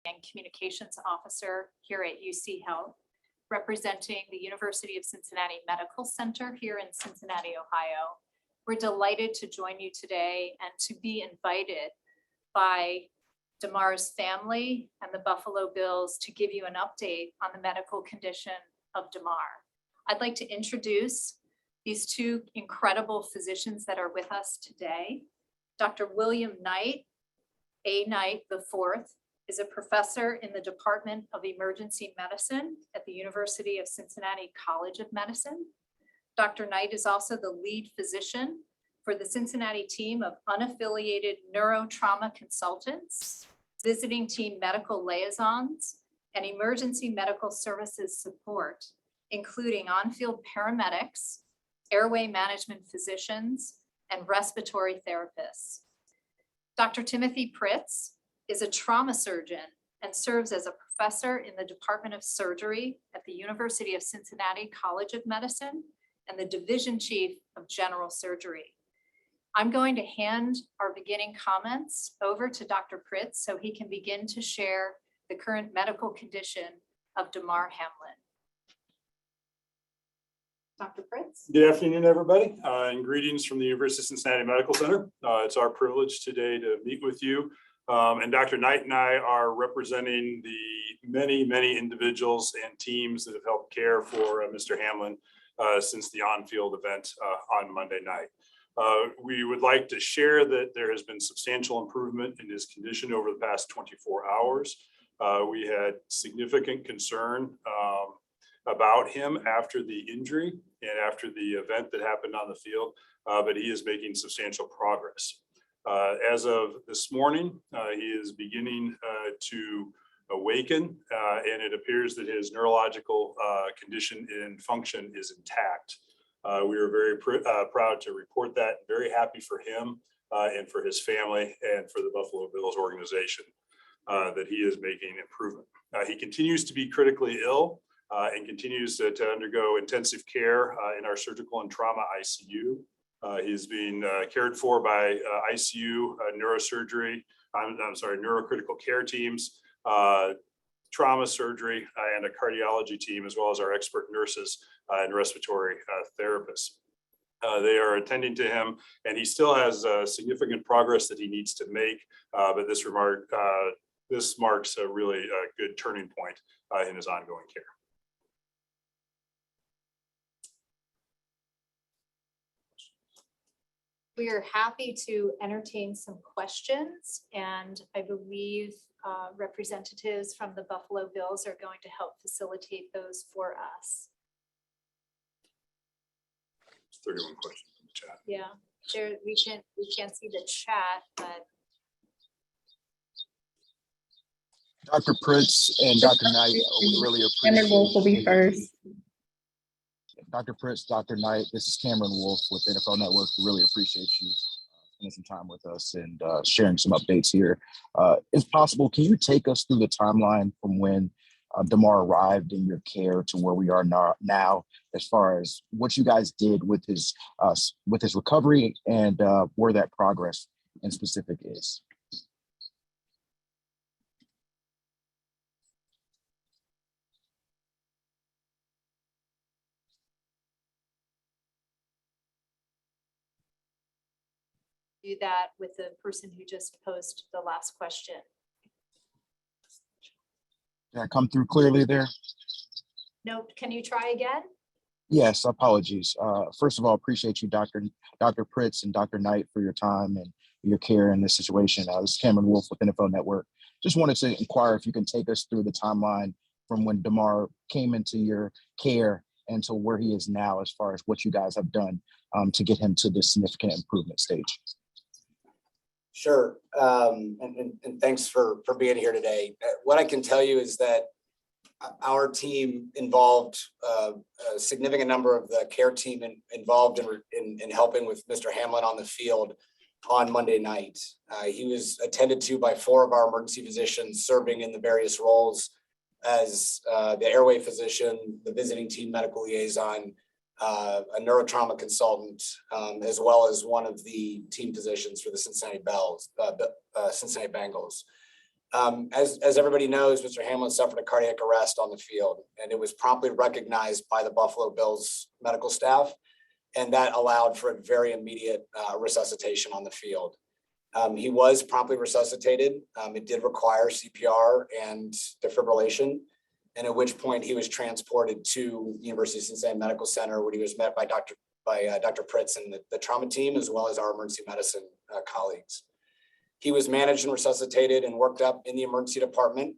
and Communications Officer here at UC Health, representing the University of Cincinnati Medical Center here in Cincinnati, Ohio. We're delighted to join you today and to be invited by Damar's family and the Buffalo Bills to give you an update on the medical condition of Damar. I'd like to introduce these two incredible physicians that are with us today. Dr. William Knight, A. Knight IV, is a professor in the Department of Emergency Medicine at the University of Cincinnati College of Medicine. Dr. Knight is also the lead physician for the Cincinnati team of unaffiliated neurotrauma consultants, visiting team medical liaisons, and emergency medical services support, including on-field paramedics, airway management physicians, and respiratory therapists. Dr. Timothy Pritz is a trauma surgeon and serves as a professor in the Department of Surgery at the University of Cincinnati College of Medicine and the Division Chief of General Surgery. I'm going to hand our beginning comments over to Dr. Pritz so he can begin to share the current medical condition of Damar Hamlin. Dr. Pritz. Good afternoon, everybody, and greetings from the University of Cincinnati Medical Center. It's our privilege today to meet with you. And Dr. Knight and I are representing the many individuals and teams that have helped care for Mr. Hamlin since the on-field event on Monday night. We would like to share that there has been substantial improvement in his condition over the past 24 hours. We had significant concern about him after the injury and after the event that happened on the field, but he is making substantial progress. As of this morning, he is beginning to awaken, and it appears that his neurological condition and function is intact. We are very proud to report that, very happy for him and for his family and for the Buffalo Bills organization that he is making improvement. He continues to be critically ill and continues to undergo intensive care in our surgical and trauma ICU. He's being cared for by ICU, neurocritical care teams, trauma surgery, and a cardiology team, as well as our expert nurses and respiratory therapists. They are attending to him, and he still has significant progress that he needs to make, but this marks a really good turning point in his ongoing care. We are happy to entertain some questions, and I believe representatives from the Buffalo Bills are going to help facilitate those for us. 31 questions in the chat. Yeah, we can't see the chat, but Dr. Pritz and Dr. Knight, we really appreciate Cameron Wolf will be first. Dr. Pritz, Dr. Knight, this is Cameron Wolf with NFL Network. We really appreciate you spending some time with us and sharing some updates here. If possible, can you take us through the timeline from when Damar arrived in your care to where we are now, as far as what you guys did with his recovery and where that progress in specific is? do that with the person who just posed the last question. Did I come through clearly there? No, can you try again? Yes, apologies. First of all, appreciate you, Dr. Pritz and Dr. Knight, for your time and your care in this situation. This is Cameron Wolf with NFL Network. Just wanted to inquire if you can take us through the timeline from when Damar came into your care and to where he is now, as far as what you guys have done to get him to this significant improvement stage. Sure, and thanks for being here today. What I can tell you is that our team involved a significant number of the care team involved in helping with Mr. Hamlin on the field on Monday night. He was attended to by 4 of our emergency physicians serving in the various roles as the airway physician, the visiting team medical liaison, a neurotrauma consultant, as well as one of the team physicians for the Cincinnati Bengals. As everybody knows, Mr. Hamlin suffered a cardiac arrest on the field, and it was promptly recognized by the Buffalo Bills medical staff, and that allowed for a very immediate resuscitation on the field. He was promptly resuscitated. It did require CPR and defibrillation, and at which point he was transported to the University of Cincinnati Medical Center, where he was met by Dr. Pritz and the trauma team, as well as our emergency medicine colleagues. He was managed and resuscitated and worked up in the emergency department,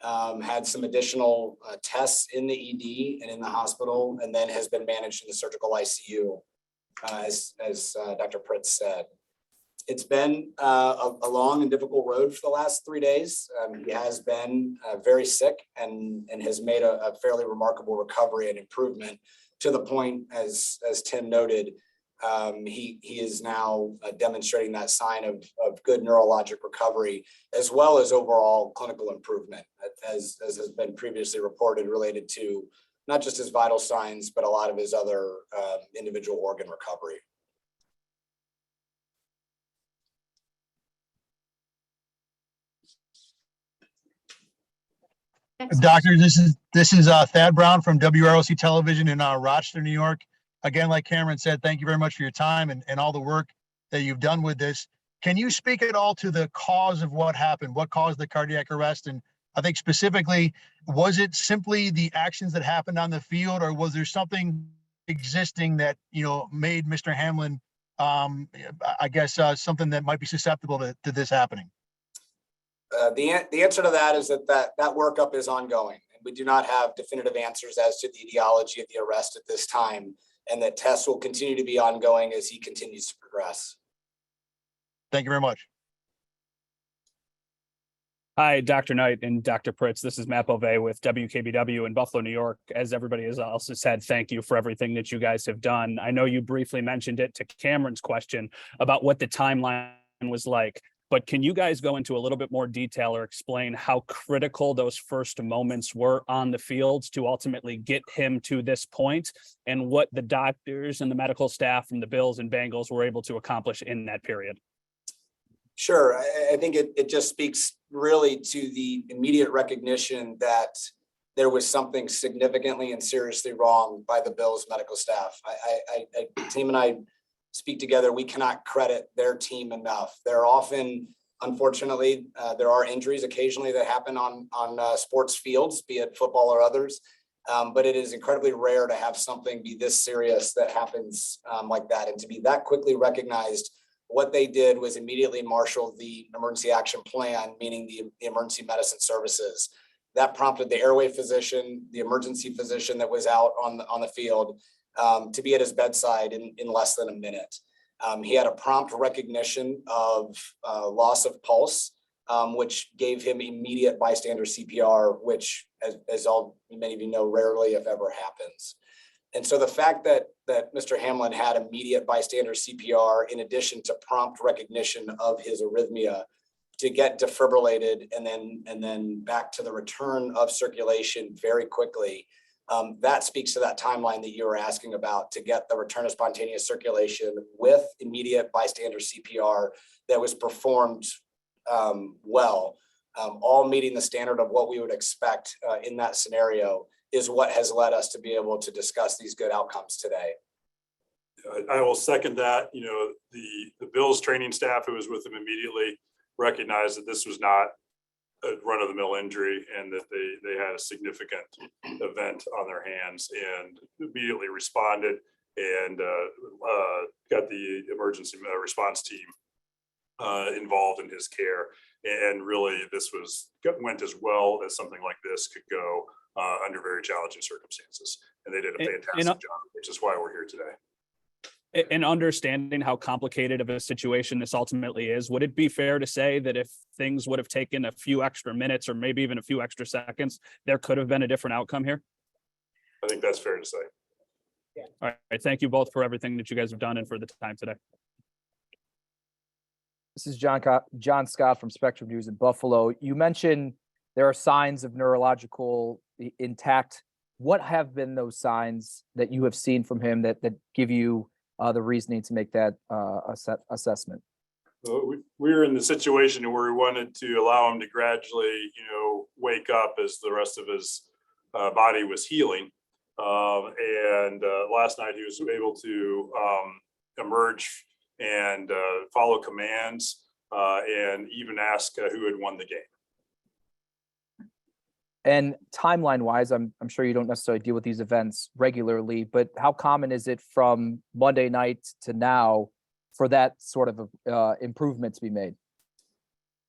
had some additional tests in the ED and in the hospital, and then has been managed in the surgical ICU, as Dr. Pritz said. It's been a long and difficult road for the last 3 days. He has been very sick and has made a fairly remarkable recovery and improvement, to the point, as Tim noted, he is now demonstrating that sign of good neurologic recovery, as well as overall clinical improvement, as has been previously reported, related to not just his vital signs, but a lot of his other individual organ recovery. Doctor, this is Thad Brown from WROC Television in Rochester, New York. Again, like Cameron said, thank you very much for your time and all the work that you've done with this. Can you speak at all to the cause of what happened? What caused the cardiac arrest? And I think specifically, was it simply the actions that happened on the field, or was there something existing that, made Mr. Hamlin, something that might be susceptible to this happening? The answer to that is that workup is ongoing, and we do not have definitive answers as to the etiology of the arrest at this time, and that tests will continue to be ongoing as he continues to progress. Thank you very much. Hi, Dr. Knight and Dr. Pritz. This is Matt Bove with WKBW in Buffalo, New York. As everybody has also said, thank you for everything that you guys have done. I know you briefly mentioned it to Cameron's question about what the timeline was like, but can you guys go into a little bit more detail or explain how critical those first moments were on the fields to ultimately get him to this point, and what the doctors and the medical staff from the Bills and Bengals were able to accomplish in that period? Sure. I think it just speaks really to the immediate recognition that there was something significantly and seriously wrong by the Bills medical staff. Team and I speak together. We cannot credit their team enough. They're often, unfortunately, there are injuries occasionally that happen on sports fields, be it football or others. But it is incredibly rare to have something be this serious that happens like that, and to be that quickly recognized. What they did was immediately marshal the emergency action plan, meaning the emergency medicine services. That prompted the airway physician, the emergency physician that was out on the field, to be at his bedside in less than a minute. He had a prompt recognition of loss of pulse, which gave him immediate bystander CPR, which, as many of you know, rarely, if ever, happens. And so the fact that Mr. Hamlin had immediate bystander CPR, in addition to prompt recognition of his arrhythmia, to get defibrillated and then back to the return of circulation very quickly, that speaks to that timeline that you were asking about, to get the return of spontaneous circulation with immediate bystander CPR that was performed well, all meeting the standard of what we would expect in that scenario, is what has led us to be able to discuss these good outcomes today. I will second that. The Bills training staff who was with them immediately recognized that this was not a run-of-the-mill injury, and that they had a significant event on their hands, and immediately responded and got the emergency response team involved in his care. And really, this went as well as something like this could go under very challenging circumstances. And they did a fantastic job, which is why we're here today. And understanding how complicated of a situation this ultimately is, would it be fair to say that if things would have taken a few extra minutes, or maybe even a few extra seconds, there could have been a different outcome here? I think that's fair to say. Yeah. All right. Thank you both for everything that you guys have done and for the time today. This is John Scott from Spectrum News in Buffalo. You mentioned there are signs of neurological intact. What have been those signs that you have seen from him that give you the reasoning to make that assessment? We were in the situation where we wanted to allow him to gradually, wake up as the rest of his body was healing. And last night he was able to emerge and follow commands and even ask who had won the game. And timeline wise, I'm sure you don't necessarily deal with these events regularly, but how common is it from Monday night to now for that sort of improvement to be made?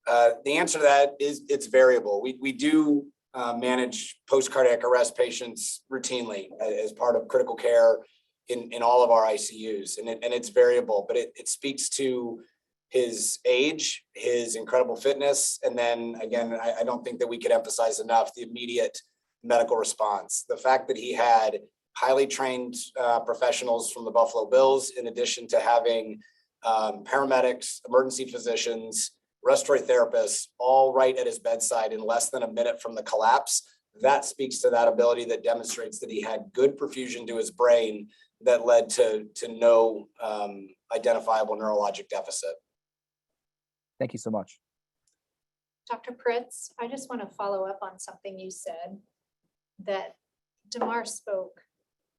The answer to that is it's variable. We do manage post-cardiac arrest patients routinely as part of critical care in all of our ICUs, and it's variable, but it speaks to his age, his incredible fitness, and then again, I don't think that we could emphasize enough the immediate medical response. The fact that he had highly trained professionals from the Buffalo Bills, in addition to having paramedics, emergency physicians, respiratory therapists, all right at his bedside in less than a minute from the collapse. That speaks to that ability that demonstrates that he had good perfusion to his brain that led to no identifiable neurologic deficit. Thank you so much. Dr. Pritz, I just want to follow up on something you said, that Damar spoke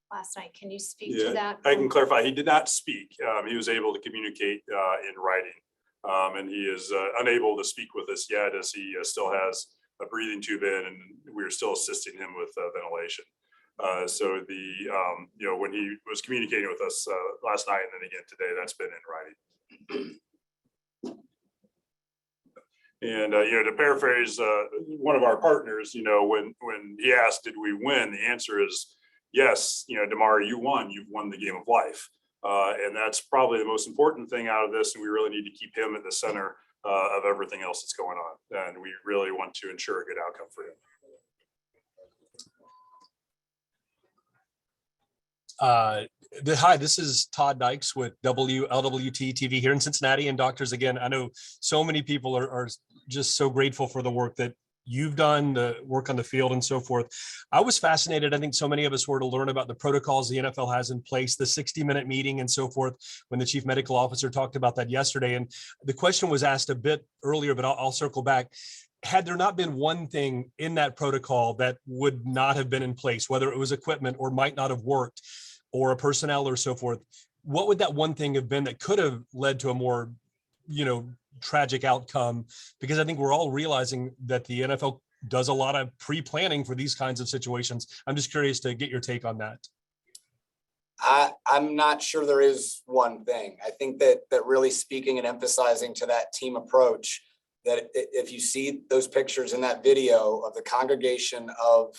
last night. Can you speak to that? I can clarify. He did not speak. He was able to communicate in writing, and he is unable to speak with us yet, as he still has a breathing tube in, and we're still assisting him with ventilation. So when he was communicating with us last night and then again today, that's been in writing. And to paraphrase one of our partners, when he asked, "Did we win?" the answer is yes. Damar, you won. You've won the game of life, and that's probably the most important thing out of this. And we really need to keep him at the center of everything else that's going on, and we really want to ensure a good outcome for him. Hi, this is Todd Dykes with WLWT TV here in Cincinnati. And doctors, again, I know so many people are just so grateful for the work that you've done, the work on the field and so forth. I was fascinated. I think so many of us were to learn about the protocols the NFL has in place, the 60-minute meeting and so forth, when the chief medical officer talked about that yesterday. And the question was asked a bit earlier, but I'll circle back. Had there not been one thing in that protocol that would not have been in place, whether it was equipment or might not have worked, or a personnel or so forth, what would that one thing have been that could have led to a more, tragic outcome? Because I think we're all realizing that the NFL does a lot of pre-planning for these kinds of situations. I'm just curious to get your take on that. I'm not sure there is one thing. I think that really speaking and emphasizing to that team approach, that if you see those pictures in that video of the congregation of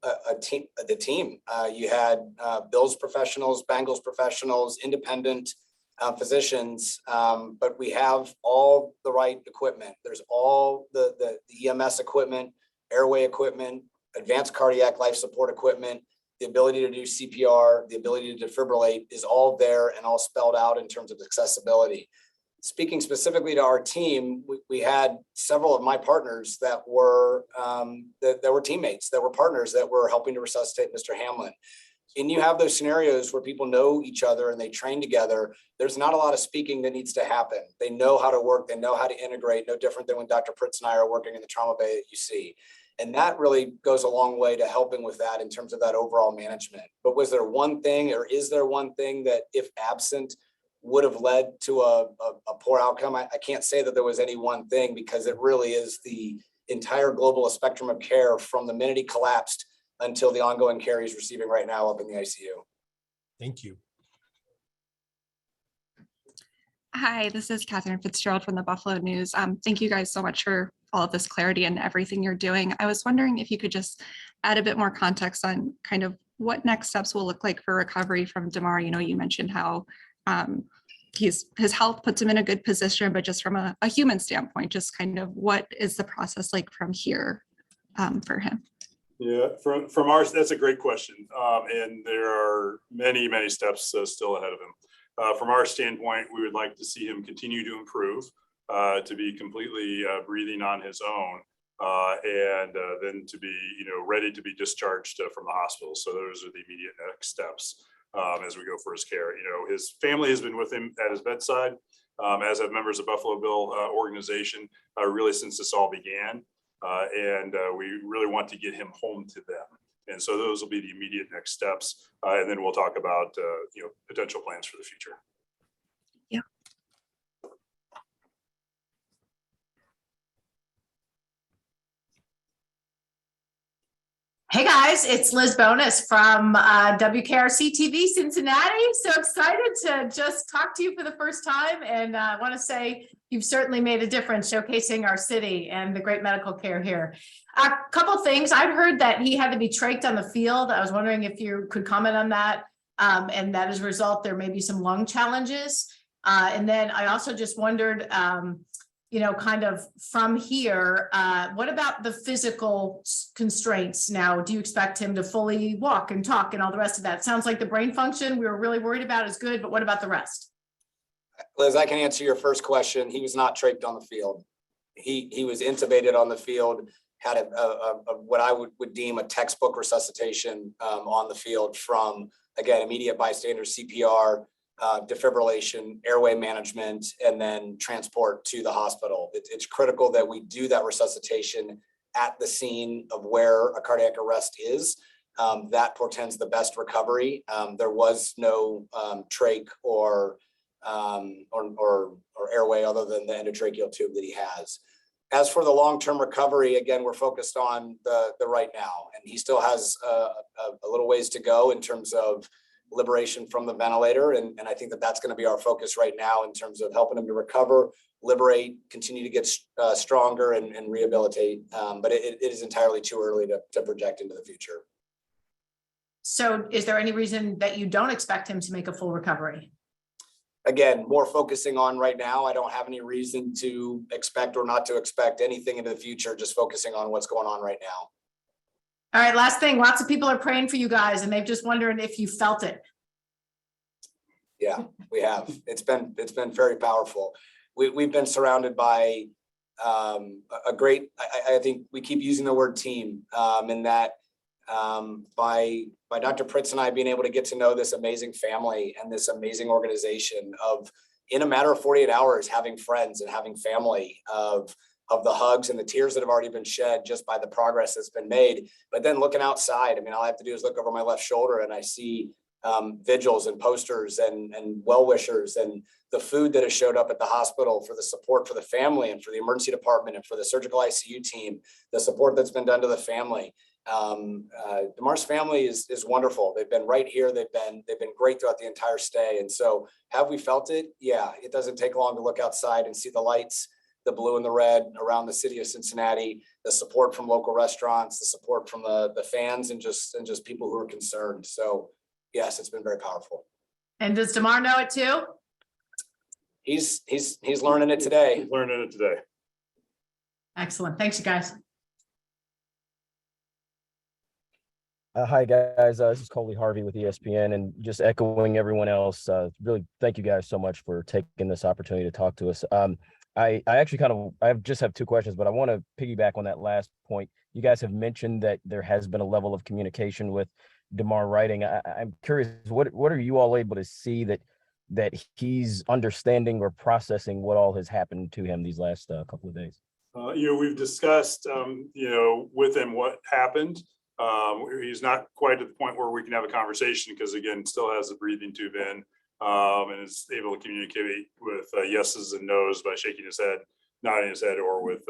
the team, you had Bills professionals, Bengals professionals, independent physicians, but we have all the right equipment. There's all the EMS equipment, airway equipment, advanced cardiac life support equipment, the ability to do CPR, the ability to defibrillate is all there and all spelled out in terms of accessibility. Speaking specifically to our team, we had several of my partners that were teammates, that were partners that were helping to resuscitate Mr. Hamlin. And you have those scenarios where people know each other and they train together. There's not a lot of speaking that needs to happen. They know how to work. They know how to integrate, no different than when Dr. Pritz and I are working in the trauma bay at UC. And that really goes a long way to helping with that in terms of that overall management. But was there one thing, or is there one thing that, if absent, would have led to a poor outcome? I can't say that there was any one thing, because it really is the entire global spectrum of care from the minute he collapsed until the ongoing care he's receiving right now up in the ICU. Thank you. Hi, this is Catherine Fitzgerald from the Buffalo News. Thank you guys so much for all of this clarity and everything you're doing. I was wondering if you could just add a bit more context on kind of what next steps will look like for recovery from Damar. You mentioned how his health puts him in a good position, but just from a human standpoint, just kind of what is the process like from here for him? Yeah, from ours, that's a great question. And there are many, many steps still ahead of him. From our standpoint, we would like to see him continue to improve, to be completely breathing on his own, and then to be, ready to be discharged from the hospital. So those are the immediate next steps as we go for his care. His family has been with him at his bedside. as have members of Buffalo Bill organization, really since this all began. And we really want to get him home to them. And so those will be the immediate next steps. And then we'll talk about, potential plans for the future. Hey guys, it's Liz Bonus from WKRC TV Cincinnati. So excited to just talk to you for the first time. And I want to say you've certainly made a difference showcasing our city and the great medical care here. A couple things. I've heard that he had to be trached on the field. I was wondering if you could comment on that. And that as a result, there may be some lung challenges. And then I also just wondered, kind of from here, what about the physical constraints now? Do you expect him to fully walk and talk and all the rest of that? Sounds like the brain function we were really worried about is good, but what about the rest? Liz, I can answer your first question. He was not trached on the field. He was intubated on the field, had a what I would deem a textbook resuscitation on the field from, again, immediate bystander CPR, defibrillation, airway management, and then transport to the hospital. It's critical that we do that resuscitation at the scene of where a cardiac arrest is. That portends the best recovery. There was no trach or airway other than the endotracheal tube that he has. As for the long-term recovery, again, we're focused on the right now, and he still has a little ways to go in terms of liberation from the ventilator. And I think that's going to be our focus right now in terms of helping him to recover, liberate, continue to get stronger and rehabilitate. But it is entirely too early to project into the future. So is there any reason that you don't expect him to make a full recovery? Again, more focusing on right now. I don't have any reason to expect or not to expect anything into the future, just focusing on what's going on right now. All right, last thing, lots of people are praying for you guys and they've just wondered if you felt it. Yeah, we have. It's been very powerful. We've been surrounded by a great, I think we keep using the word team in that by Dr. Pritz and I being able to get to know this amazing family and this amazing organization of, in a matter of 48 hours, having friends and having family of the hugs and the tears that have already been shed just by the progress that's been made. But then looking outside, I mean, all I have to do is look over my left shoulder and I see vigils and posters and well-wishers and the food that has showed up at the hospital for the support for the family and for the emergency department and for the surgical ICU team, the support that's been done to the family. Damar's family is wonderful. They've been right here. They've been great throughout the entire stay. And so have we felt it? Yeah, it doesn't take long to look outside and see the lights, the blue and the red around the city of Cincinnati, the support from local restaurants, the support from the fans and just people who are concerned. So yes, it's been very powerful. And does Damar know it too? He's learning it today. He's learning it today. Excellent. Thanks, you guys. Hi guys, this is Coley Harvey with ESPN, and just echoing everyone else, really thank you guys so much for taking this opportunity to talk to us. I actually I just have two questions, but I want to piggyback on that last point. You guys have mentioned that there has been a level of communication with Damar writing. I'm curious, what are you all able to see that he's understanding or processing what all has happened to him these last couple of days? We've discussed, with him what happened. He's not quite at the point where we can have a conversation because, again, still has the breathing tube in and is able to communicate with yeses and nos by shaking his head, nodding his head, or with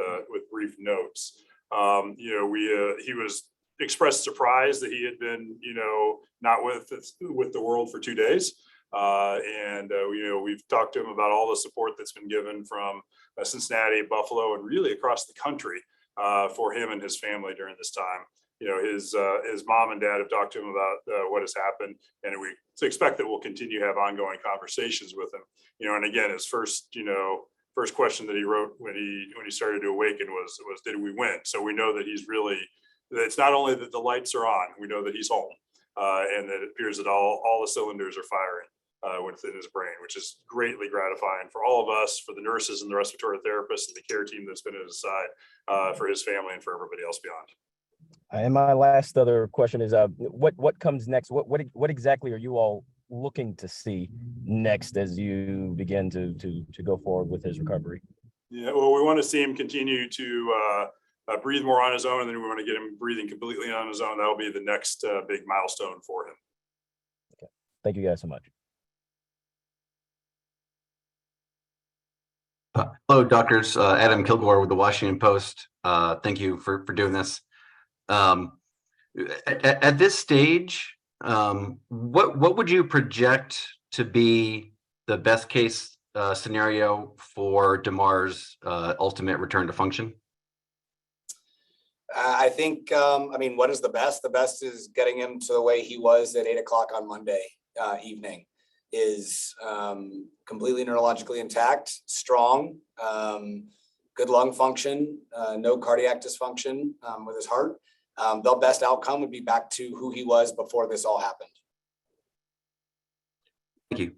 brief notes. He was expressed surprise that he had been, not with the world for 2 days. We've talked to him about all the support that's been given from Cincinnati, Buffalo, and really across the country for him and his family during this time. His mom and dad have talked to him about what has happened, and we expect that we'll continue to have ongoing conversations with him. And again, his first question that he wrote when he started to awaken was did we win? So we know that it's not only that the lights are on, we know that he's home, and that it appears that all the cylinders are firing within his brain, which is greatly gratifying for all of us, for the nurses and the respiratory therapists and the care team that's been at his side, for his family and for everybody else beyond. And my last other question is, what comes next? What exactly are you all looking to see next as you begin to go forward with his recovery? Yeah, well, we want to see him continue to breathe more on his own, and then we want to get him breathing completely on his own. That'll be the next big milestone for him. Okay. Thank you guys so much. Hello, doctors. Adam Kilgore with the Washington Post. Thank you for doing this. At this stage, what would you project to be the best case scenario for Damar's ultimate return to function? I think, I mean, what is the best? The best is getting him to the way he was at 8 o'clock on Monday evening. Is completely neurologically intact, strong, good lung function, no cardiac dysfunction with his heart. The best outcome would be back to who he was before this all happened. Thank you.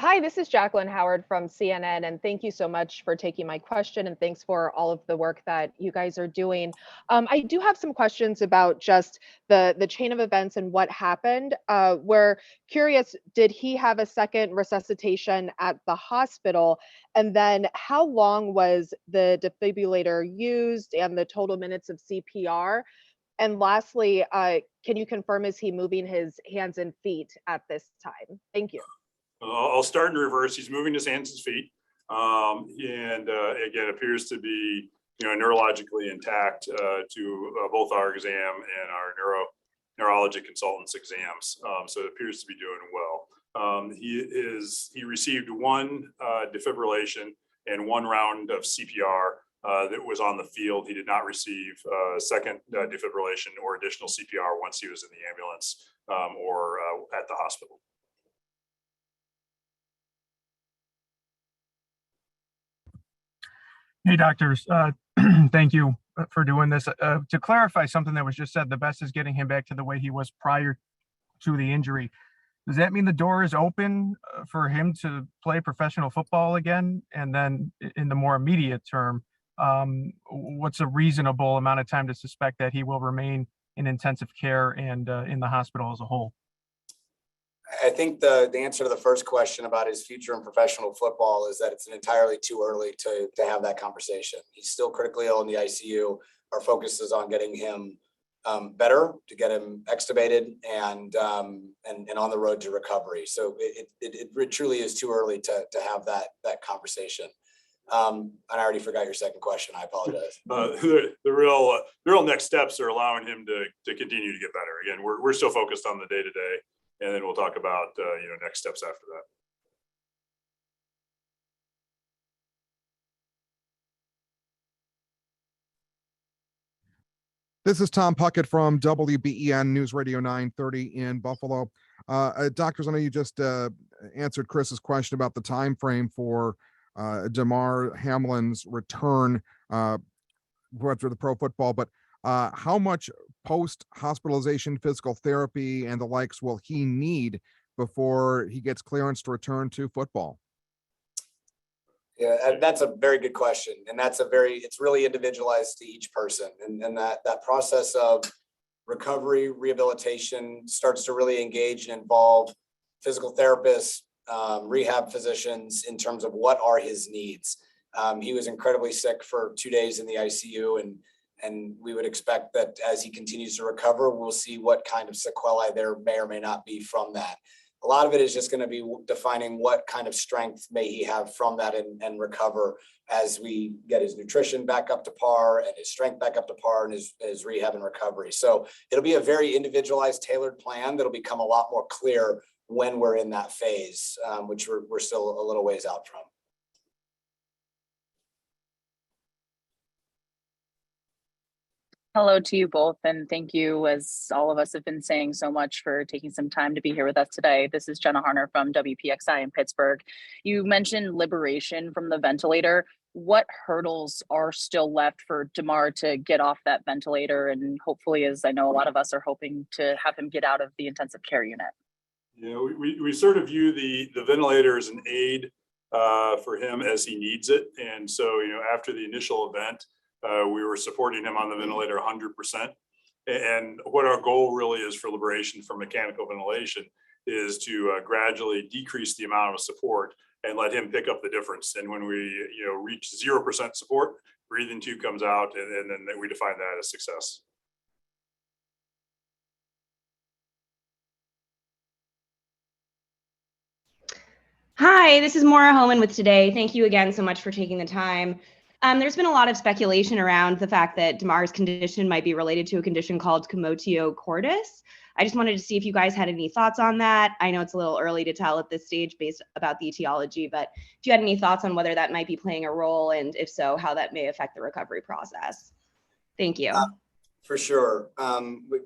Hi, this is Jacqueline Howard from CNN, and thank you so much for taking my question, and thanks for all of the work that you guys are doing. I do have some questions about just the chain of events and what happened. We're curious, did he have a second resuscitation at the hospital? And then how long was the defibrillator used and the total minutes of CPR? And lastly, can you confirm, is he moving his hands and feet at this time? Thank you. I'll start in reverse. He's moving his hands and feet, and again appears to be, neurologically intact to both our exam and our neurologic consultants exams. So it appears to be doing well. He received one defibrillation and one round of CPR that was on the field. He did not receive second defibrillation or additional CPR once he was in the ambulance or at the hospital. Hey, doctors. Thank you for doing this. To clarify something that was just said, the best is getting him back to the way he was prior to the injury. Does that mean the door is open for him to play professional football again? And then in the more immediate term, what's a reasonable amount of time to suspect that he will remain in intensive care and in the hospital as a whole? I think the answer to the first question about his future in professional football is that it's entirely too early to have that conversation. He's still critically ill in the ICU. Our focus is on getting him better, to get him extubated and on the road to recovery. So it truly is too early to have that conversation. And I already forgot your second question. I apologize. The real next steps are allowing him to continue to get better. Again, we're still focused on the day-to-day. And then we'll talk about, next steps after that. This is Tom Puckett from WBEN News Radio 930 in Buffalo. Doctors, I know you just answered Chris's question about the time frame for Damar Hamlin's return after the pro football, but how much post-hospitalization physical therapy and the likes will he need before he gets clearance to return to football? Yeah, that's a very good question. And it's really individualized to each person. And that process of recovery, rehabilitation starts to really engage and involve physical therapists, rehab physicians in terms of what are his needs. He was incredibly sick for 2 days in the ICU, and we would expect that as he continues to recover, we'll see what kind of sequelae there may or may not be from that. A lot of it is just going to be defining what kind of strength may he have from that and recover as we get his nutrition back up to par and his strength back up to par and his rehab and recovery. So it'll be a very individualized, tailored plan that'll become a lot more clear when we're in that phase, which we're still a little ways out from. Hello to you both, and thank you, as all of us have been saying, so much for taking some time to be here with us today. This is Jenna Harner from WPXI in Pittsburgh. You mentioned liberation from the ventilator. What hurdles are still left for Damar to get off that ventilator, and hopefully, as I know a lot of us are hoping, to have him get out of the intensive care unit? Yeah, we sort of view the ventilator as an aid for him as he needs it. And so, after the initial event, we were supporting him on the ventilator 100%. And what our goal really is for liberation from mechanical ventilation is to gradually decrease the amount of support and let him pick up the difference. And when we reach 0% support, breathing tube comes out, and then we define that as success. Hi, this is Maura Homan with Today. Thank you again so much for taking the time. There's been a lot of speculation around the fact that Damar's condition might be related to a condition called commotio cordis. I just wanted to see if you guys had any thoughts on that. I know it's a little early to tell at this stage based about the etiology, but if you had any thoughts on whether that might be playing a role, and if so, how that may affect the recovery process. Thank you. For sure.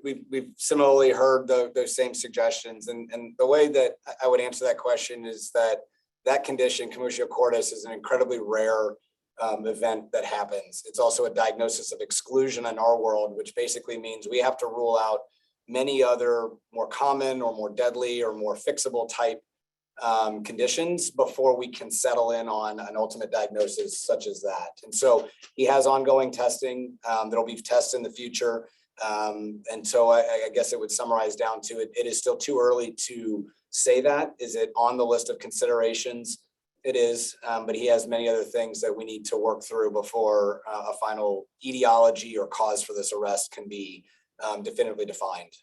We've similarly heard those same suggestions. And the way that I would answer that question is that condition, commotio cordis, is an incredibly rare event that happens. It's also a diagnosis of exclusion in our world, which basically means we have to rule out many other more common or more deadly or more fixable type conditions before we can settle in on an ultimate diagnosis such as that. And so he has ongoing testing. There'll be tests in the future. And so I guess it would summarize down to it is still too early to say that. Is it on the list of considerations? It is, but he has many other things that we need to work through before a final etiology or cause for this arrest can be definitively defined.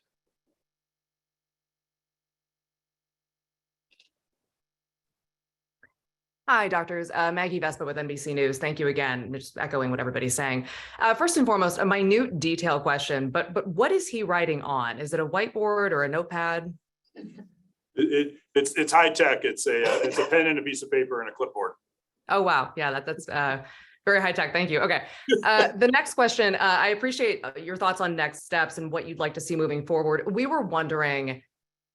Hi, doctors. Maggie Vespa with NBC News. Thank you again. Just echoing what everybody's saying. First and foremost, a minute detail question, but what is he writing on? Is it a whiteboard or a notepad? It's high tech. It's a pen and a piece of paper and a clipboard. Oh, wow. Yeah, that's very high tech. Thank you. Okay. The next question, I appreciate your thoughts on next steps and what you'd like to see moving forward. We were wondering,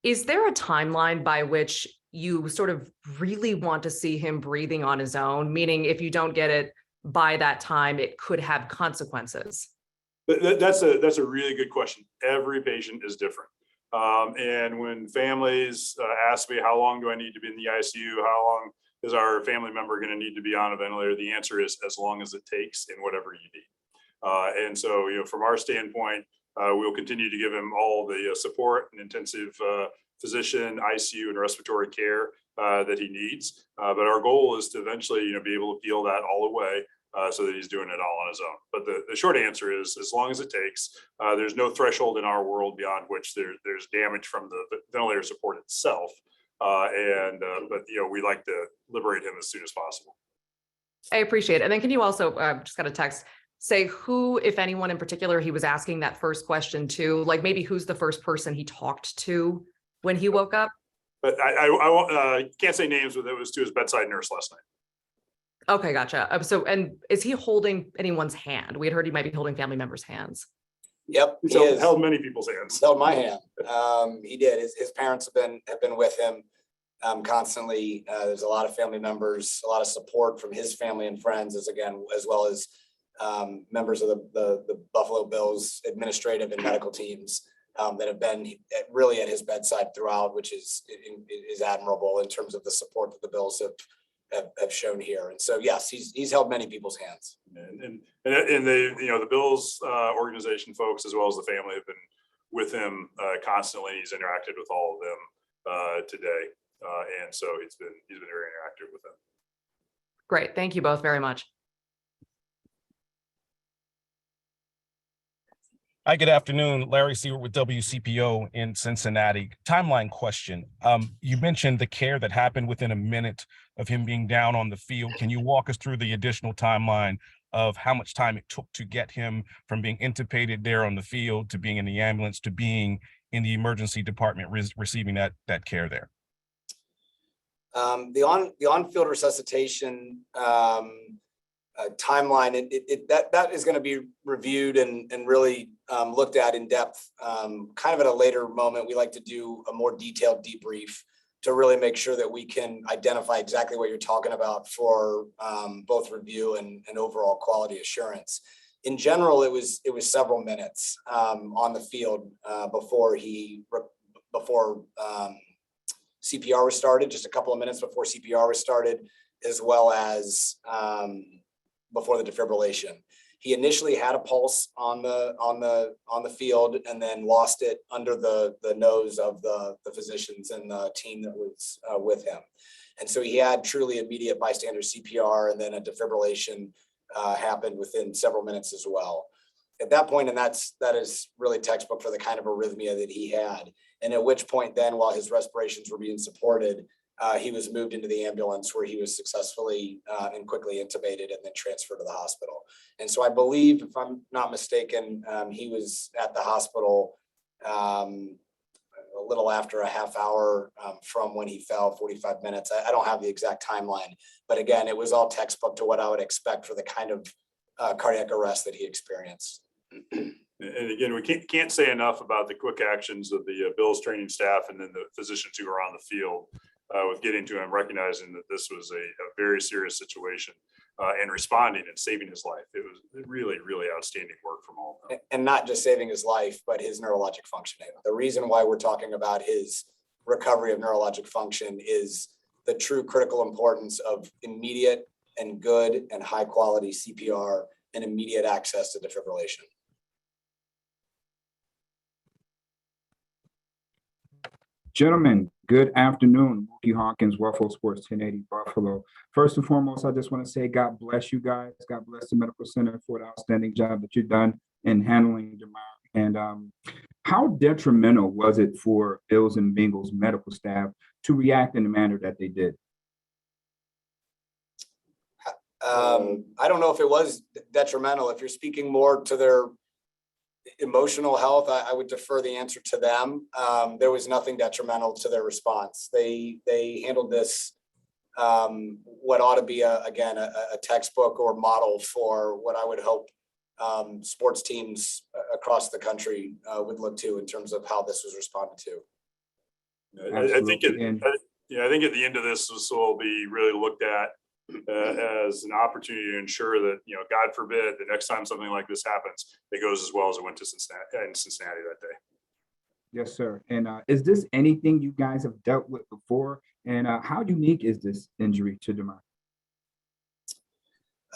is there a timeline by which you sort of really want to see him breathing on his own? Meaning if you don't get it by that time, it could have consequences. That's a really good question. Every patient is different. And when families ask me, how long do I need to be in the ICU? How long is our family member going to need to be on a ventilator? The answer is as long as it takes and whatever you need. And so, from our standpoint, we'll continue to give him all the support and intensive physician, ICU, and respiratory care that he needs. But our goal is to eventually, be able to peel that all away so that he's doing it all on his own. But the short answer is, as long as it takes, there's no threshold in our world beyond which there's damage from the ventilator support itself. But we like to liberate him as soon as possible. I appreciate it. And then can you also, just got a text, say who, if anyone in particular, he was asking that first question to, like maybe who's the first person he talked to when he woke up? But I can't say names, but it was to his bedside nurse last night. Okay, gotcha. So, and is he holding anyone's hand? We had heard he might be holding family members' hands. Yep, he held many people's hands. Held my hand. He did. His parents have been with him constantly. There's a lot of family members, a lot of support from his family and friends, as well as members of the Buffalo Bills administrative and medical teams that have been really at his bedside throughout, which is admirable in terms of the support that the Bills have shown here. And so, yes, he's held many people's hands. And the Bills organization folks, as well as the family, have been with him constantly. He's interacted with all of them today. And so he's been very interactive with them. Great. Thank you both very much. Hi, good afternoon. Larry Seward with WCPO in Cincinnati. Timeline question. You mentioned the care that happened within a minute of him being down on the field. Can you walk us through the additional timeline of how much time it took to get him from being intubated there on the field to being in the ambulance to being in the emergency department receiving that care there? The on-field resuscitation timeline, that is going to be reviewed and really looked at in depth kind of at a later moment. We like to do a more detailed debrief to really make sure that we can identify exactly what you're talking about for both review and overall quality assurance. In general, it was several minutes on the field before CPR was started, just a couple of minutes before CPR was started, as well as before the defibrillation. He initially had a pulse on the field and then lost it under the nose of the physicians and the team that was with him. And so he had truly immediate bystander CPR, and then a defibrillation happened within several minutes as well. At that point, and that is really textbook for the kind of arrhythmia that he had. And at which point then, while his respirations were being supported, he was moved into the ambulance where he was successfully and quickly intubated and then transferred to the hospital. And so I believe, if I'm not mistaken, he was at the hospital a little after a half hour from when he fell, 45 minutes. I don't have the exact timeline, but again, it was all textbook to what I would expect for the kind of cardiac arrest that he experienced. And again, we can't say enough about the quick actions of the Bills training staff and then the physicians who were on the field with getting to him, recognizing that this was a very serious situation and responding and saving his life. It was really, really outstanding work from all of them. And not just saving his life, but his neurologic functioning. The reason why we're talking about his recovery of neurologic function is the true critical importance of immediate and good and high quality CPR and immediate access to defibrillation. Gentlemen, good afternoon. Mookie Hawkins, Waffle Sports 1080 Buffalo. First and foremost, I just want to say God bless you guys. God bless the Medical Center for the outstanding job that you've done in handling Damar. And how detrimental was it for Bills and Bengals medical staff to react in the manner that they did? I don't know if it was detrimental. If you're speaking more to their emotional health, I would defer the answer to them. There was nothing detrimental to their response. They handled this what ought to be a textbook or model for what I would hope sports teams across the country would look to in terms of how this was responded to. I think at the end of this will be really looked at as an opportunity to ensure that, God forbid, the next time something like this happens, it goes as well as it went to Cincinnati that day. Yes, sir. And is this anything you guys have dealt with before? And how unique is this injury to Damar?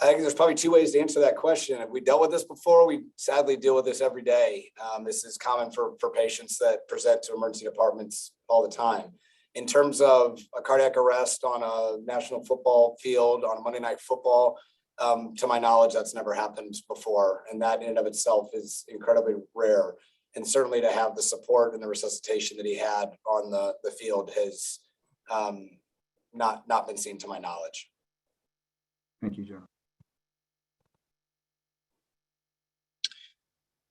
I think there's probably two ways to answer that question. If we dealt with this before, we sadly deal with this every day. This is common for patients that present to emergency departments all the time. In terms of a cardiac arrest on a national football field on a Monday Night Football, to my knowledge, that's never happened before. And that in and of itself is incredibly rare. And certainly to have the support and the resuscitation that he had on the field has not been seen to my knowledge. Thank you, John.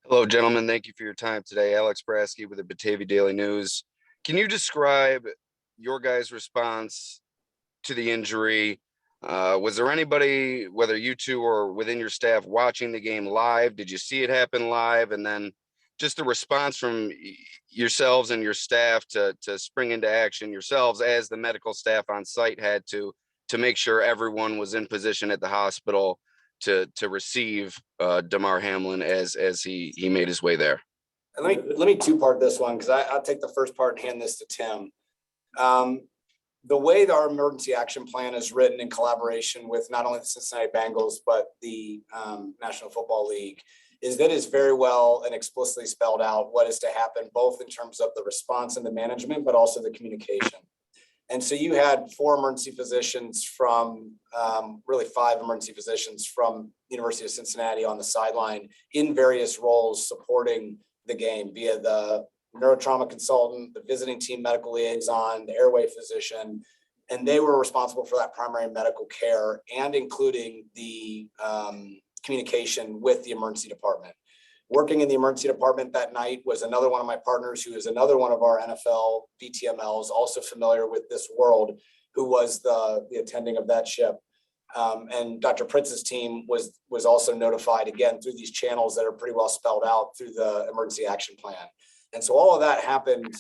Hello, gentlemen. Thank you for your time today. Alex Brasky with the Batavia Daily News. Can you describe your guys' response to the injury? Was there anybody, whether you two or within your staff, watching the game live? Did you see it happen live? And then just the response from yourselves and your staff to spring into action yourselves as the medical staff on site had to make sure everyone was in position at the hospital to receive Damar Hamlin as he made his way there. Let me two-part this one, because I'll take the first part and hand this to Tim. The way that our emergency action plan is written in collaboration with not only the Cincinnati Bengals, but the National Football League, is that it's very well and explicitly spelled out what is to happen, both in terms of the response and the management, but also the communication. And so you had 4 emergency physicians from, really 5 emergency physicians from University of Cincinnati on the sideline in various roles supporting the game via the neurotrauma consultant, the visiting team medical liaison, the airway physician, and they were responsible for that primary medical care and including the communication with the emergency department. Working in the emergency department that night was another one of my partners who is another one of our NFL VTMLs, also familiar with this world, who was the attending of that ship. And Dr. Pritz's team was also notified again through these channels that are pretty well spelled out through the emergency action plan. And so all of that happened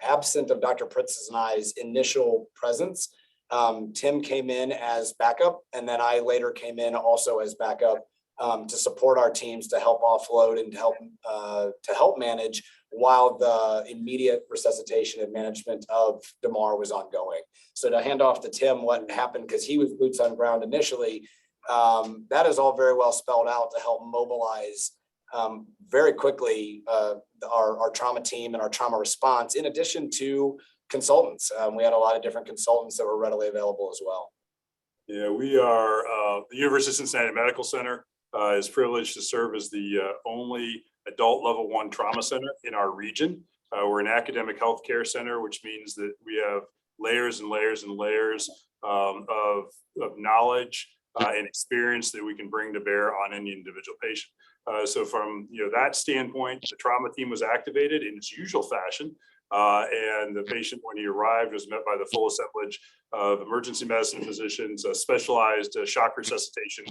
absent of Dr. Pritz's and I's initial presence. Tim came in as backup, and then I later came in also as backup to support our teams to help offload and to help manage while the immediate resuscitation and management of Damar was ongoing. So to hand off to Tim what happened, because he was boots on ground initially, That is all very well spelled out to help mobilize very quickly our trauma team and our trauma response, in addition to consultants. We had a lot of different consultants that were readily available as well. Yeah, we are, the University of Cincinnati Medical Center is privileged to serve as the only adult level 1 trauma center in our region. We're an academic healthcare center, which means that we have layers and layers and layers of knowledge and experience that we can bring to bear on any individual patient. So from that standpoint, the trauma team was activated in its usual fashion. And the patient, when he arrived, was met by the full assemblage of emergency medicine physicians, specialized shock resuscitation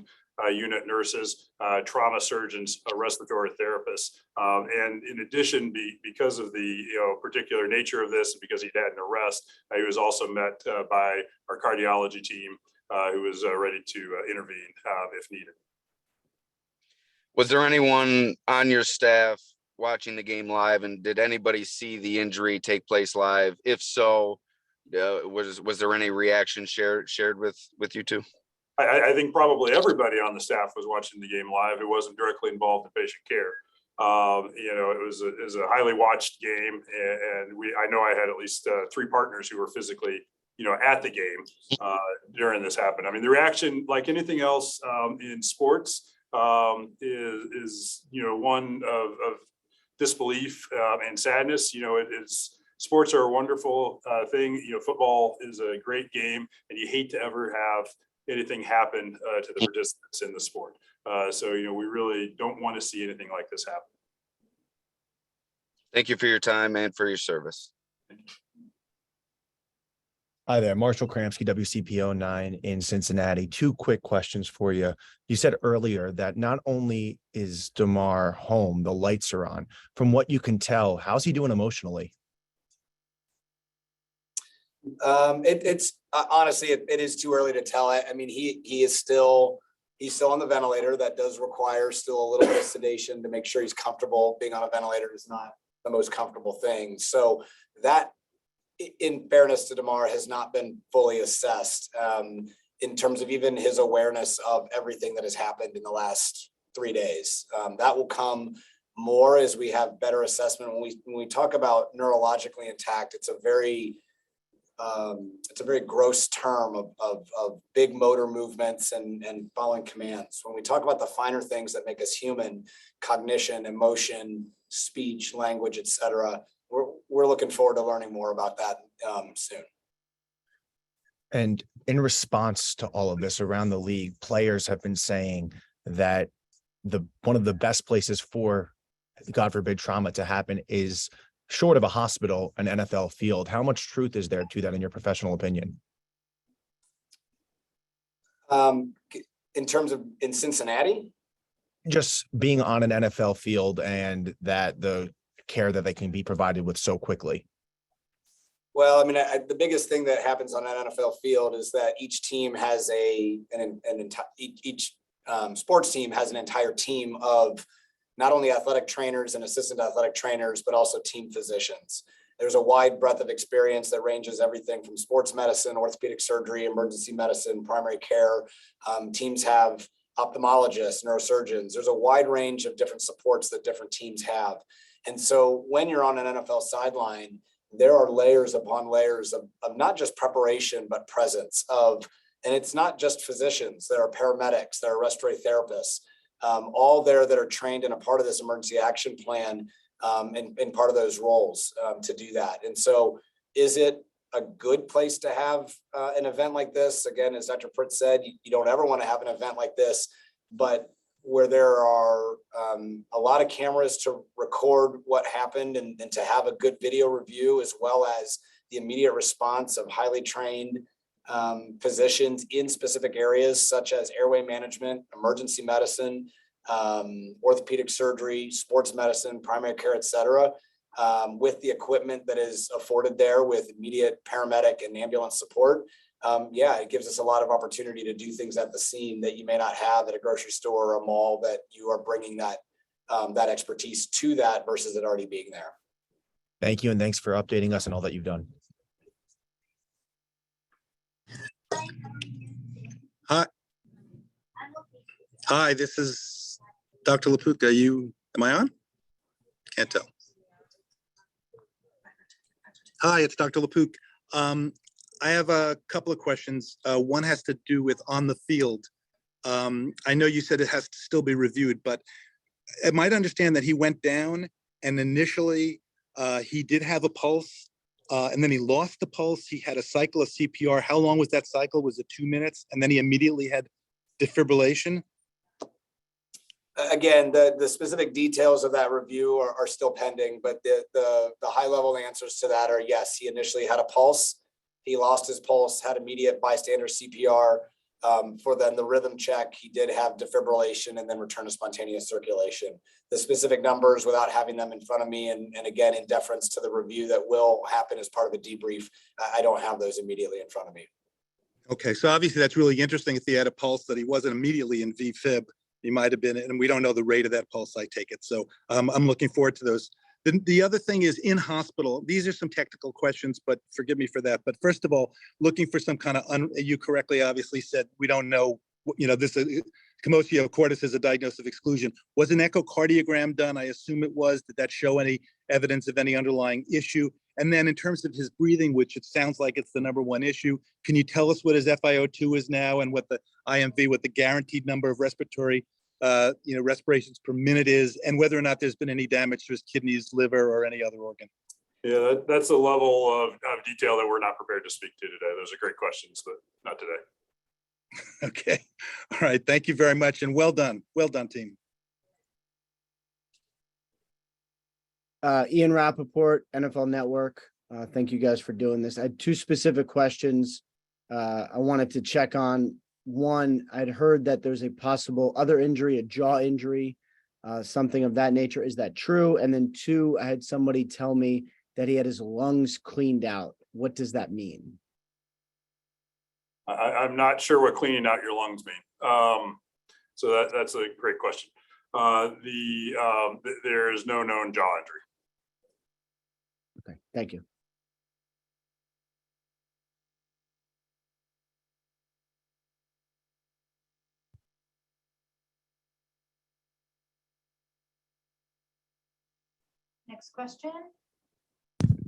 unit nurses, trauma surgeons, respiratory therapists. And in addition, because of the particular nature of this, and because he'd had an arrest, he was also met by our cardiology team, who was ready to intervene if needed. Was there anyone on your staff watching the game live, and did anybody see the injury take place live? If so, was there any reaction shared with you two? I think probably everybody on the staff was watching the game live. It wasn't directly involved in patient care. It was a highly watched game, and I know I had at least 3 partners who were physically at the game during this happened. I mean, the reaction, like anything else in sports, is one of disbelief and sadness. Sports are a wonderful thing. Football is a great game, and you hate to ever have anything happen to the participants in the sport. So we really don't want to see anything like this happen. Thank you for your time and for your service. Hi there, Marshall Kramsky, WCPO 9 in Cincinnati. 2 quick questions for you. You said earlier that not only is Damar home, the lights are on. From what you can tell, how's he doing emotionally? It's honestly, it is too early to tell. I mean, he's still on the ventilator. That does require still a little bit of sedation to make sure he's comfortable. Being on a ventilator is not the most comfortable thing. So that, in fairness to Damar, has not been fully assessed in terms of even his awareness of everything that has happened in the last 3 days. That will come more as we have better assessment. When we talk about neurologically intact, it's a very gross term of big motor movements and following commands. When we talk about the finer things that make us human, cognition, emotion, speech, language, etc., we're looking forward to learning more about that soon. And in response to all of this around the league, players have been saying that one of the best places for, God forbid, trauma to happen is short of a hospital, an NFL field. How much truth is there to that in your professional opinion? In terms of in Cincinnati? Just being on an NFL field and that the care that they can be provided with so quickly. Well, I mean, the biggest thing that happens on an NFL field is that each team has each sports team has an entire team of not only athletic trainers and assistant athletic trainers, but also team physicians. There's a wide breadth of experience that ranges everything from sports medicine, orthopedic surgery, emergency medicine, primary care. Teams have ophthalmologists, neurosurgeons. There's a wide range of different supports that different teams have. And so when you're on an NFL sideline, there are layers upon layers of not just preparation, but presence of, and it's not just physicians, there are paramedics, there are respiratory therapists, all there that are trained in a part of this emergency action plan and part of those roles to do that. And so is it a good place to have an event like this? Again, as Dr. Pritz said, you don't ever want to have an event like this, but where there are a lot of cameras to record what happened and to have a good video review, as well as the immediate response of highly trained physicians in specific areas such as airway management, emergency medicine, orthopedic surgery, sports medicine, primary care, et cetera, with the equipment that is afforded there with immediate paramedic and ambulance support. It gives us a lot of opportunity to do things at the scene that you may not have at a grocery store or a mall, that you are bringing that expertise to that versus it already being there. Thank you. And thanks for updating us and all that you've done. Hi, this is Dr. Lapuka. Am I on? Can't tell. Hi, it's Dr. Lapuka. I have a couple of questions. One has to do with on the field. I know you said it has to still be reviewed, but I might understand that he went down and initially he did have a pulse and then he lost the pulse. He had a cycle of CPR. How long was that cycle? Was it 2 minutes? And then he immediately had defibrillation? Again, the specific details of that review are still pending, but the high level answers to that are yes, he initially had a pulse. He lost his pulse, had immediate bystander CPR. For then the rhythm check, he did have defibrillation and then return to spontaneous circulation. The specific numbers without having them in front of me and again, in deference to the review that will happen as part of the debrief, I don't have those immediately in front of me. Okay, so obviously that's really interesting. If he had a pulse that he wasn't immediately in VFib, he might have been, and we don't know the rate of that pulse, I take it. So I'm looking forward to those. The other thing is in hospital, these are some technical questions, but forgive me for that. But first of all, looking for some kind of, you correctly obviously said, we don't know, this commotio cordis is a diagnosis of exclusion. Was an echocardiogram done? I assume it was. Did that show any evidence of any underlying issue? And then in terms of his breathing, which it sounds like it's the #1 issue, can you tell us what his FiO2 is now and what the IMV, what the guaranteed number of respiratory respirations per minute is, and whether or not there's been any damage to his kidneys, liver, or any other organ? Yeah, that's a level of detail that we're not prepared to speak to today. Those are great questions, but not today. Okay. All right. Thank you very much. And well done. Well done, team. Ian Rappaport, NFL Network. Thank you guys for doing this. I had two specific questions I wanted to check on. One, I'd heard that there's a possible other injury, a jaw injury, something of that nature. Is that true? And then two, I had somebody tell me that he had his lungs cleaned out. What does that mean? I'm not sure what cleaning out your lungs mean. So that's a great question. There is no known jaw injury. Okay, thank you. Next question.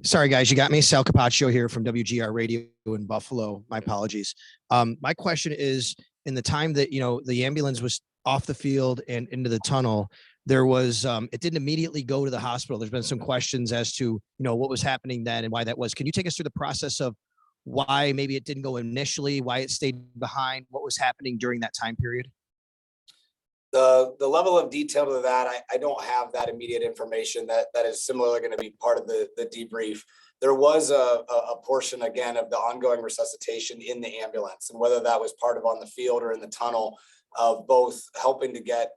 Sorry, guys, you got me. Sal Capaccio here from WGR Radio in Buffalo. My apologies. My question is, in the time that, the ambulance was off the field and into the tunnel, there was, it didn't immediately go to the hospital. There's been some questions as to, what was happening then and why that was. Can you take us through the process of why maybe it didn't go initially, why it stayed behind, what was happening during that time period? The level of detail to that, I don't have that immediate information. That is similarly going to be part of the debrief. There was a portion, again, of the ongoing resuscitation in the ambulance, and whether that was part of on the field or in the tunnel, of both helping to get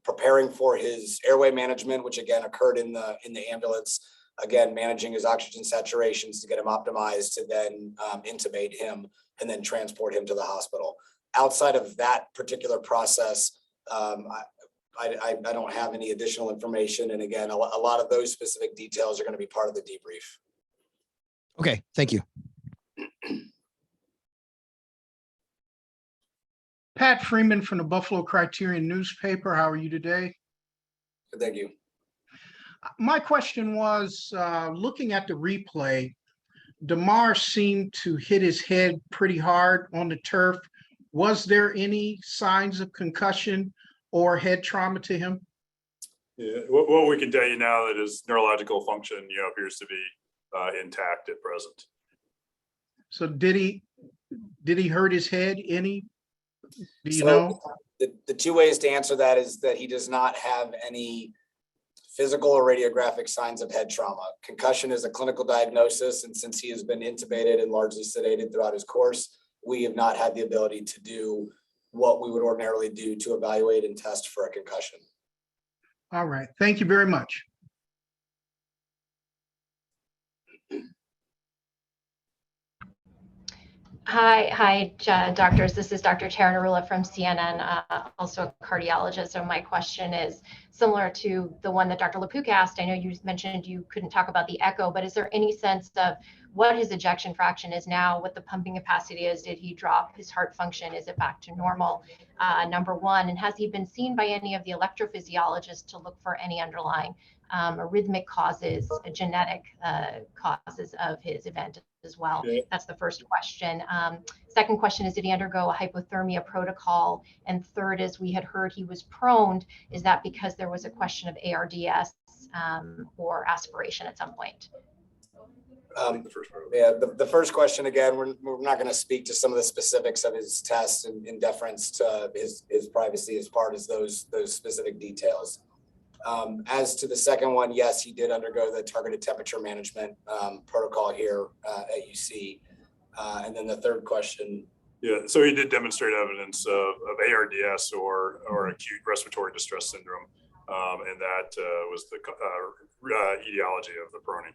preparing for his airway management, which again occurred in the ambulance, again managing his oxygen saturations to get him optimized, to then intubate him and then transport him to the hospital. Outside of that particular process, I don't have any additional information. And again, a lot of those specific details are going to be part of the debrief. Okay, thank you. Pat Freeman from the Buffalo Criterion newspaper. How are you today? Thank you. My question was, looking at the replay, Damar seemed to hit his head pretty hard on the turf. Was there any signs of concussion or head trauma to him? Yeah, what we can tell you now that his neurological function, appears to be intact at present. So did he hurt his head any? Do you know? The two ways to answer that is that he does not have any physical or radiographic signs of head trauma. Concussion is a clinical diagnosis, and since he has been intubated and largely sedated throughout his course, we have not had the ability to do what we would ordinarily do to evaluate and test for a concussion. All right. Thank you very much. Hi, doctors. This is Dr. Tara Narula from CNN, also a cardiologist. So my question is similar to the one that Dr. Lapuk asked. I know you mentioned you couldn't talk about the echo, but is there any sense of what his ejection fraction is now, what the pumping capacity is? Did he drop his heart function? Is it back to normal? Number one, and has he been seen by any of the electrophysiologists to look for any underlying arrhythmic causes, genetic causes of his event as well? That's the first question. Second question is, did he undergo a hypothermia protocol? And third is, we had heard he was prone. Is that because there was a question of ARDS or aspiration at some point? The first question, again, we're not going to speak to some of the specifics of his tests in deference to his privacy as part of those specific details. As to the second one, yes, he did undergo the targeted temperature management protocol here at UC. And then the third question. Yeah, so he did demonstrate evidence of ARDS or acute respiratory distress syndrome, and that was the etiology of the proning.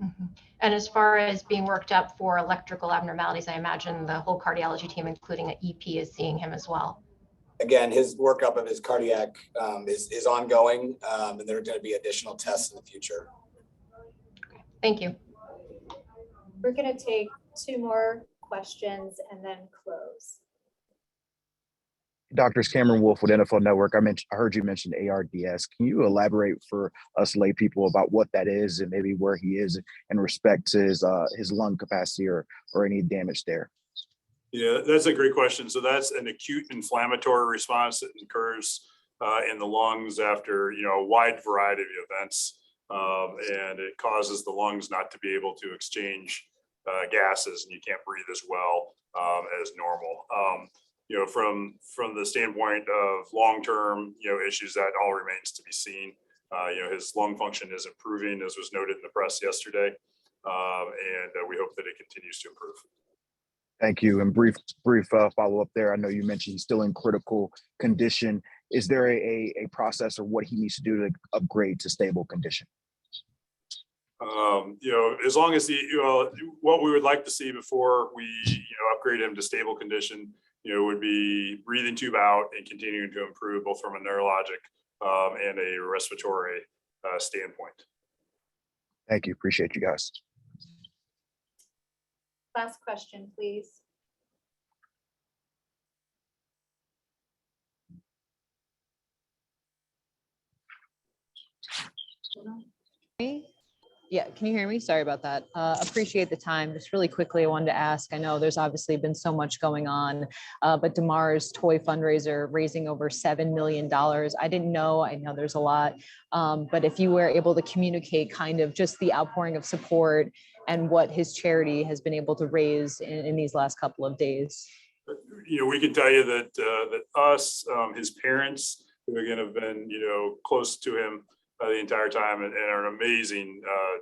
Mm-hmm. And as far as being worked up for electrical abnormalities, I imagine the whole cardiology team, including an EP, is seeing him as well. Again, his workup of his cardiac is ongoing, and there are going to be additional tests in the future. Thank you. We're going to take 2 more questions and then close. Doctors Cameron Wolf with NFL Network. I heard you mention ARDS. Can you elaborate for us lay people about what that is and maybe where he is in respect to his lung capacity or any damage there? Yeah, that's a great question. So that's an acute inflammatory response that occurs in the lungs after a wide variety of events, and it causes the lungs not to be able to exchange gases, and you can't breathe as well as normal. From the standpoint of long-term issues, that all remains to be seen. His lung function is improving, as was noted in the press yesterday, and we hope that it continues to improve. Thank you. And brief follow up there. I know you mentioned he's still in critical condition. Is there a process or what he needs to do to upgrade to stable condition? As long as what we would like to see before we upgrade him to stable condition, would be breathing tube out and continuing to improve both from a neurologic and a respiratory standpoint. Thank you. Appreciate you guys. Last question, please. Yeah, can you hear me? Sorry about that. Appreciate the time. Just really quickly, I wanted to ask, I know there's obviously been so much going on, but Damar's toy fundraiser raising over $7 million. I didn't know, I know there's a lot, but if you were able to communicate kind of just the outpouring of support and what his charity has been able to raise in these last couple of days. We can tell you that us, his parents, who again have been, close to him the entire time and are amazing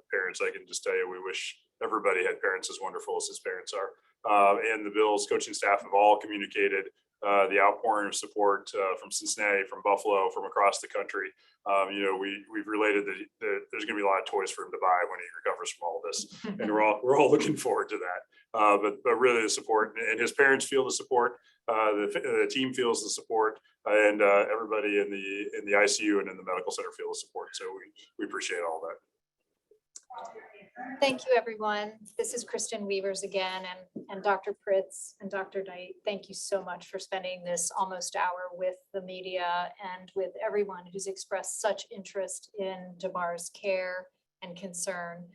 parents. I can just tell you, we wish everybody had parents as wonderful as his parents are. And the Bills coaching staff have all communicated the outpouring of support from Cincinnati, from Buffalo, from across the country. We've related that there's going to be a lot of toys for him to buy when he recovers from all of this, and we're all looking forward to that. But really, the support, and his parents feel the support. The team feels the support, and everybody in the ICU and in the medical center feel the support. So we appreciate all that. Thank you, everyone. This is Kristen Weavers again, and Dr. Pritz and Dr. Knight. Thank you so much for spending this almost hour with the media and with everyone who's expressed such interest in Damar's care and concern.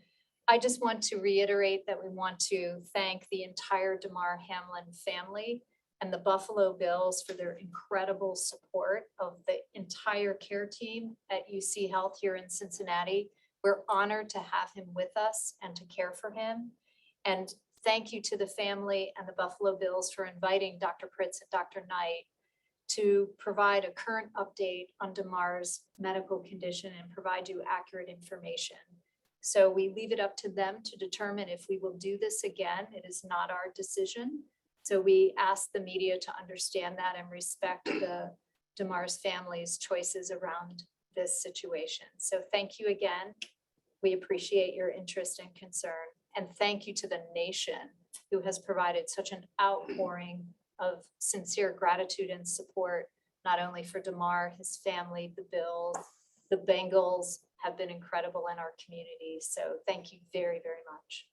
I just want to reiterate that we want to thank the entire Damar Hamlin family and the Buffalo Bills for their incredible support of the entire care team at UC Health here in Cincinnati. We're honored to have him with us and to care for him. And thank you to the family and the Buffalo Bills for inviting Dr. Pritz and Dr. Knight to provide a current update on Damar's medical condition and provide you accurate information. So we leave it up to them to determine if we will do this again. It is not our decision. So we ask the media to understand that and respect the Damar's family's choices around this situation. So thank you again. We appreciate your interest and concern. And thank you to the nation who has provided such an outpouring of sincere gratitude and support, not only for Damar, his family, the Bills, the Bengals have been incredible in our community. So thank you very, very much.